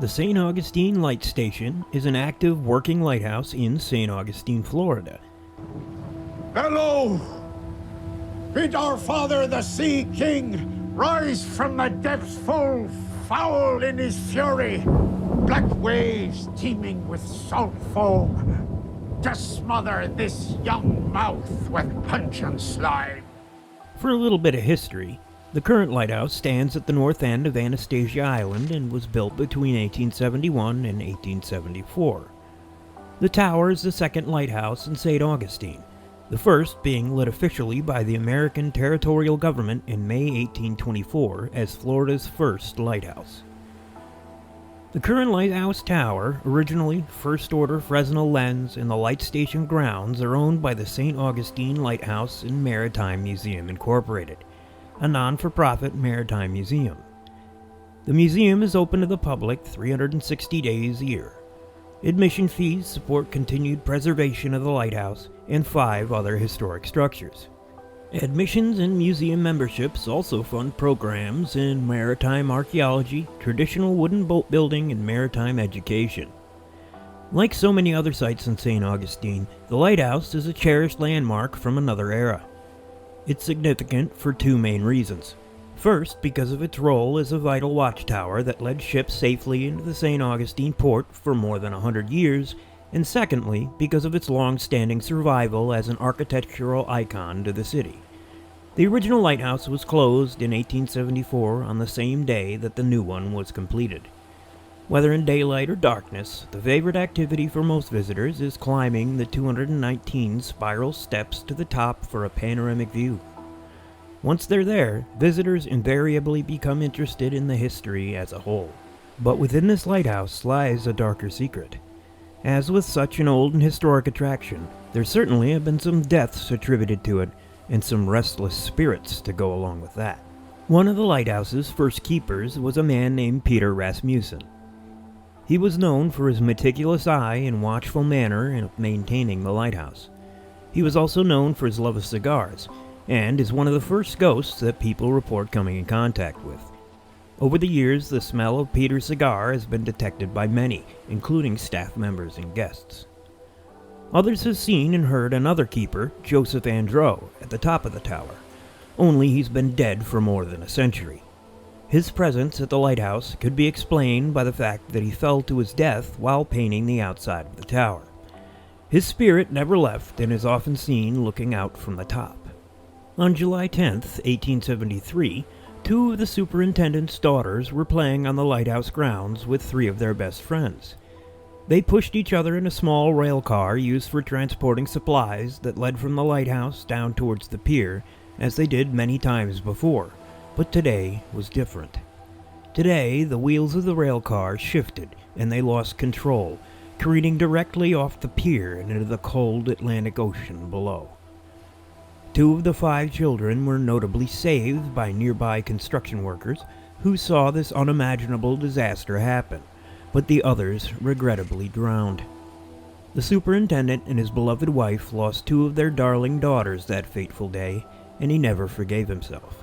The St. Augustine Light Station is an active working lighthouse in St. Augustine, Florida. Hello! Bid our father, the Sea King, rise from the depths full foul in his fury. Black waves teeming with salt foam to smother this young mouth with pungent slime. For a little bit of history, the current lighthouse stands at the north end of Anastasia Island and was built between 1871 and 1874. The tower is the second lighthouse in St. Augustine, the first being lit officially by the American territorial government in May 1824 as Florida's first lighthouse. The current lighthouse tower, originally first-order Fresnel lens, and the light station grounds are owned by the St. Augustine Lighthouse and Maritime Museum Incorporated, a non-for-profit maritime museum. The museum is open to the public 360 days a year. Admission fees support continued preservation of the lighthouse and 5 other historic structures. Admissions and museum memberships also fund programs in maritime archaeology, traditional wooden boat building, and maritime education. Like so many other sites in St. Augustine, the lighthouse is a cherished landmark from another era. It's significant for 2 main reasons. First, because of its role as a vital watchtower that led ships safely into the St. Augustine port for more than 100 years, and secondly, because of its long-standing survival as an architectural icon to the city. The original lighthouse was closed in 1874 on the same day that the new one was completed. Whether in daylight or darkness, the favorite activity for most visitors is climbing the 219 spiral steps to the top for a panoramic view. Once they're there, visitors invariably become interested in the history as a whole. But within this lighthouse lies a darker secret. As with such an old and historic attraction, there certainly have been some deaths attributed to it, and some restless spirits to go along with that. One of the lighthouse's first keepers was a man named Peter Rasmussen. He was known for his meticulous eye and watchful manner in maintaining the lighthouse. He was also known for his love of cigars, and is one of the first ghosts that people report coming in contact with. Over the years, the smell of Peter's cigar has been detected by many, including staff members and guests. Others have seen and heard another keeper, Joseph Andrew, at the top of the tower, only he's been dead for more than a century. His presence at the lighthouse could be explained by the fact that he fell to his death while painting the outside of the tower. His spirit never left and is often seen looking out from the top. On July 10, 1873, 2 of the superintendent's daughters were playing on the lighthouse grounds with 3 of their best friends. They pushed each other in a small rail car used for transporting supplies that led from the lighthouse down towards the pier, as they did many times before, but today was different. Today, the wheels of the rail car shifted and they lost control, careening directly off the pier and into the cold Atlantic Ocean below. 2 of the 5 children were notably saved by nearby construction workers who saw this unimaginable disaster happen, but the others regrettably drowned. The superintendent and his beloved wife lost 2 of their darling daughters that fateful day, and he never forgave himself.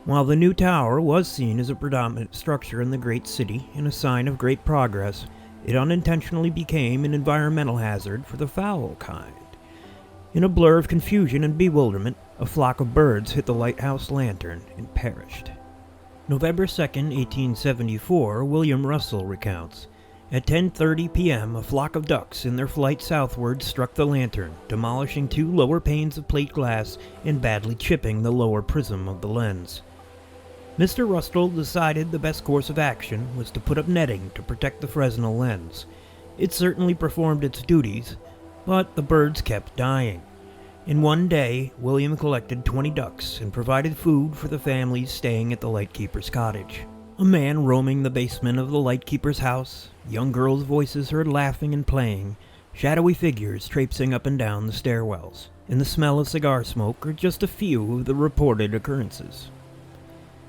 While the new tower was seen as a predominant structure in the great city and a sign of great progress, it unintentionally became an environmental hazard for the fowl kind. In a blur of confusion and bewilderment, a flock of birds hit the lighthouse lantern and perished. November 2, 1874, William Russell recounts, "At 10:30 p.m., a flock of ducks in their flight southward struck the lantern, demolishing 2 lower panes of plate glass and badly chipping the lower prism of the lens. Mr. Russell decided the best course of action was to put up netting to protect the Fresnel lens. It certainly performed its duties, but the birds kept dying. In one day, William collected 20 ducks and provided food for the families staying at the lightkeeper's cottage. A man roaming the basement of the lightkeeper's house, young girls' voices heard laughing and playing, shadowy figures traipsing up and down the stairwells, and the smell of cigar smoke are just a few of the reported occurrences.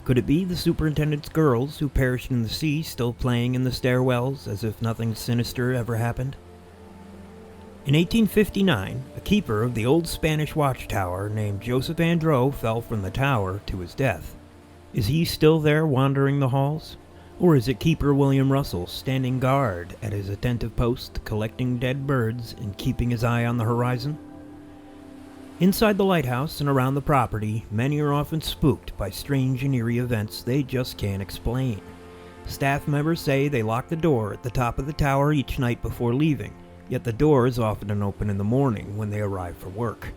Could it be the superintendent's girls who perished in the sea still playing in the stairwells as if nothing sinister ever happened? In 1859, a keeper of the old Spanish watchtower named Joseph Andrew fell from the tower to his death. Is he still there wandering the halls? Or is it Keeper William Russell standing guard at his attentive post, collecting dead birds and keeping his eye on the horizon? Inside the lighthouse and around the property, many are often spooked by strange and eerie events they just can't explain. Staff members say they lock the door at the top of the tower each night before leaving, yet the door is often open in the morning when they arrive for work.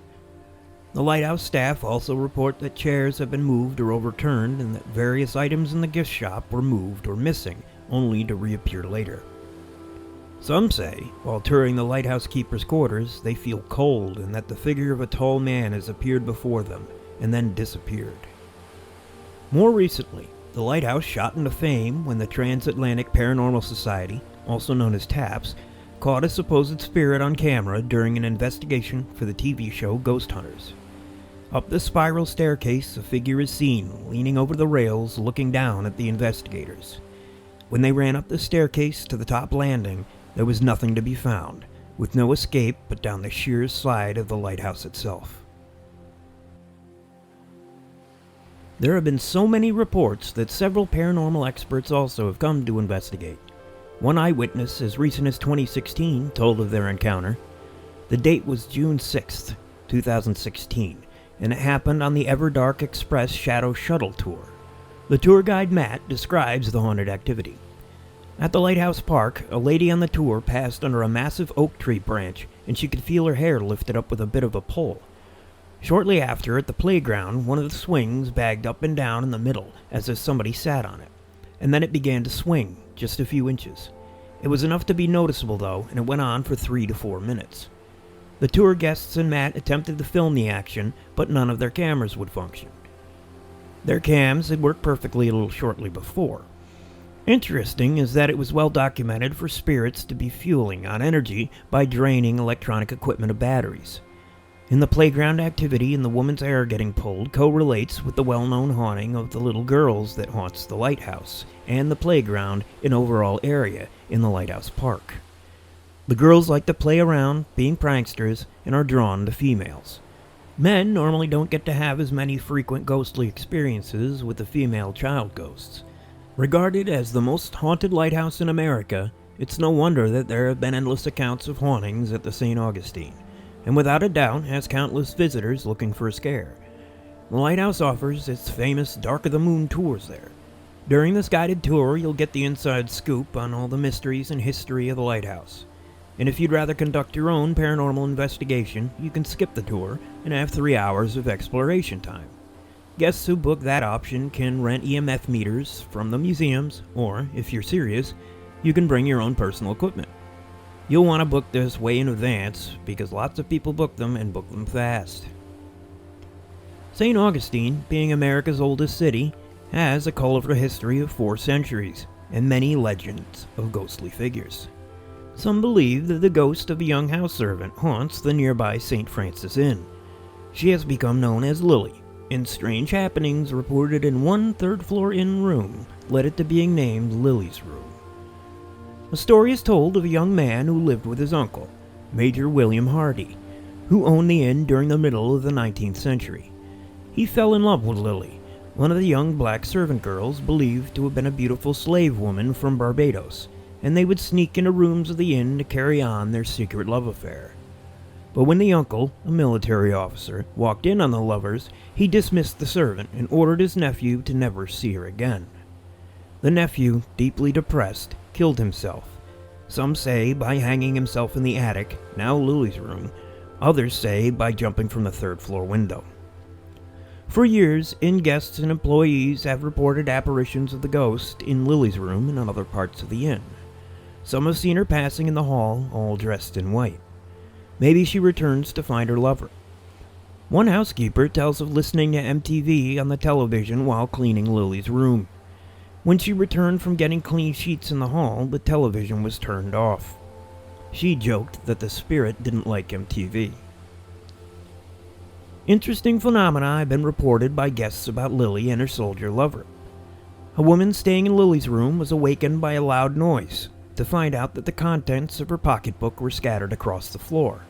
The lighthouse staff also report that chairs have been moved or overturned and that various items in the gift shop were moved or missing, only to reappear later. Some say, while touring the lighthouse keeper's quarters, they feel cold and that the figure of a tall man has appeared before them and then disappeared. More recently, the lighthouse shot into fame when the Transatlantic Paranormal Society, also known as TAPS, caught a supposed spirit on camera during an investigation for the TV show Ghost Hunters. Up the spiral staircase, a figure is seen, leaning over the rails, looking down at the investigators. When they ran up the staircase to the top landing, there was nothing to be found, with no escape but down the sheer side of the lighthouse itself. There have been so many reports that several paranormal experts also have come to investigate. One eyewitness, as recent as 2016, told of their encounter. The date was June 6th, 2016, and it happened on the Everdark Express Shadow Shuttle Tour. The tour guide Matt describes the haunted activity. At the Lighthouse Park, a lady on the tour passed under a massive oak tree branch, and she could feel her hair lifted up with a bit of a pull. Shortly after, at the playground, one of the swings bagged up and down in the middle, as if somebody sat on it, and then it began to swing, just a few inches. It was enough to be noticeable, though, and it went on for 3 to 4 minutes. The tour guests and Matt attempted to film the action, but none of their cameras would function. Their cams had worked perfectly a little shortly before. Interesting is that it was well documented for spirits to be fueling on energy by draining electronic equipment of batteries. In the playground activity and the woman's hair getting pulled correlates with the well-known haunting of the little girls that haunts the lighthouse and the playground and overall area in the Lighthouse Park. The girls like to play around, being pranksters, and are drawn to females. Men normally don't get to have as many frequent ghostly experiences with the female child ghosts. Regarded as the most haunted lighthouse in America, it's no wonder that there have been endless accounts of hauntings at the St. Augustine, and without a doubt has countless visitors looking for a scare. The lighthouse offers its famous Dark of the Moon tours there. During this guided tour, you'll get the inside scoop on all the mysteries and history of the lighthouse. And if you'd rather conduct your own paranormal investigation, you can skip the tour and have 3 hours of exploration time. Guests who book that option can rent EMF meters from the museums, or, if you're serious, you can bring your own personal equipment. You'll want to book this way in advance, because lots of people book them and book them fast. St. Augustine, being America's oldest city, has a colorful history of 4 centuries, and many legends of ghostly figures. Some believe that the ghost of a young house servant haunts the nearby St.Frances Inn. She has become known as Lily, and strange happenings reported in one third-floor inn room led it to being named Lily's Room. A story is told of a young man who lived with his uncle, Major William Hardy, who owned the inn during the middle of the 19th century. He fell in love with Lily, one of the young black servant girls believed to have been a beautiful slave woman from Barbados, and they would sneak into rooms of the inn to carry on their secret love affair. But when the uncle, a military officer, walked in on the lovers, he dismissed the servant and ordered his nephew to never see her again. The nephew, deeply depressed, killed himself. Some say by hanging himself in the attic, now Lily's room. Others say by jumping from the 3rd-floor window. For years, inn guests and employees have reported apparitions of the ghost in Lily's room and on other parts of the inn. Some have seen her passing in the hall, all dressed in white. Maybe she returns to find her lover. One housekeeper tells of listening to MTV on the television while cleaning Lily's room. When she returned from getting clean sheets in the hall, the television was turned off. She joked that the spirit didn't like MTV. Interesting phenomena have been reported by guests about Lily and her soldier lover. A woman staying in Lily's room was awakened by a loud noise, to find out that the contents of her pocketbook were scattered across the floor.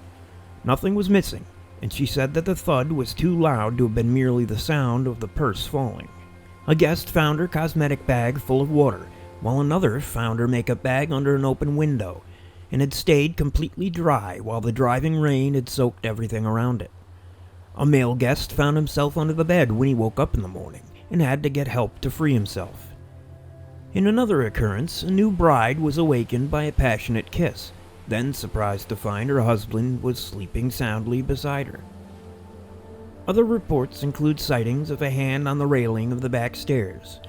Nothing was missing, and she said that the thud was too loud to have been merely the sound of the purse falling. A guest found her cosmetic bag full of water, while another found her makeup bag under an open window and had stayed completely dry while the driving rain had soaked everything around it. A male guest found himself under the bed when he woke up in the morning and had to get help to free himself. In another occurrence, a new bride was awakened by a passionate kiss, then surprised to find her husband was sleeping soundly beside her. Other reports include sightings of a hand on the railing of the back stairs,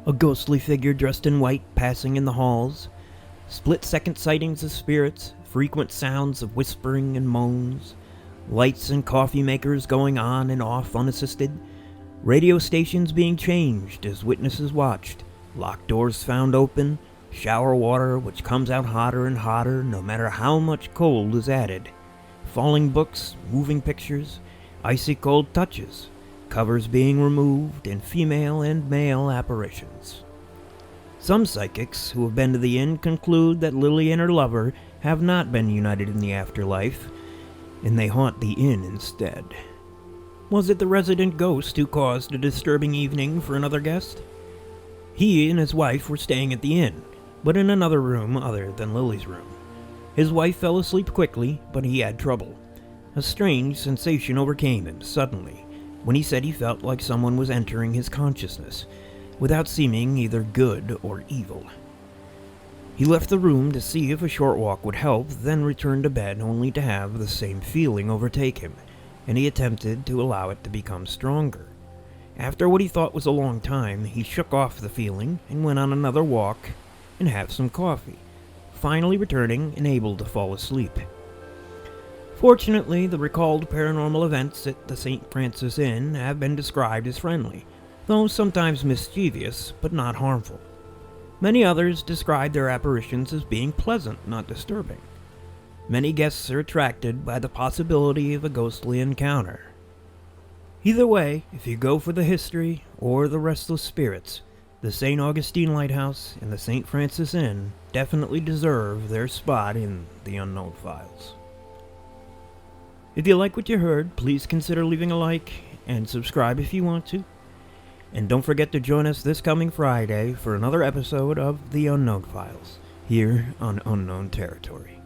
a ghostly figure dressed in white passing in the halls, split-second sightings of spirits, frequent sounds of whispering and moans, lights and coffee makers going on and off unassisted, radio stations being changed as witnesses watched, locked doors found open, shower water which comes out hotter and hotter no matter how much cold is added, falling books, moving pictures, icy cold touches, covers being removed, and female and male apparitions. Some psychics who have been to the inn conclude that Lily and her lover have not been united in the afterlife, and they haunt the inn instead. Was it the resident ghost who caused a disturbing evening for another guest? He and his wife were staying at the inn, but in another room other than Lily's room. His wife fell asleep quickly, but he had trouble. A strange sensation overcame him suddenly when he said he felt like someone was entering his consciousness, without seeming either good or evil. He left the room to see if a short walk would help, then returned to bed only to have the same feeling overtake him, and he attempted to allow it to become stronger. After what he thought was a long time, he shook off the feeling and went on another walk and had some coffee, finally returning and able to fall asleep. Fortunately, the recalled paranormal events at the St.Frances Inn have been described as friendly, though sometimes mischievous, but not harmful. Many others describe their apparitions as being pleasant, not disturbing. Many guests are attracted by the possibility of a ghostly encounter. Either way, if you go for the history or the restless spirits, the St. Augustine Lighthouse and the St.Frances Inn definitely deserve their spot in the Unknown Files. If you like what you heard, please consider leaving a like and subscribe if you want to. And don't forget to join us this coming Friday for another episode of The Unknown Files, here on Unknown Territory.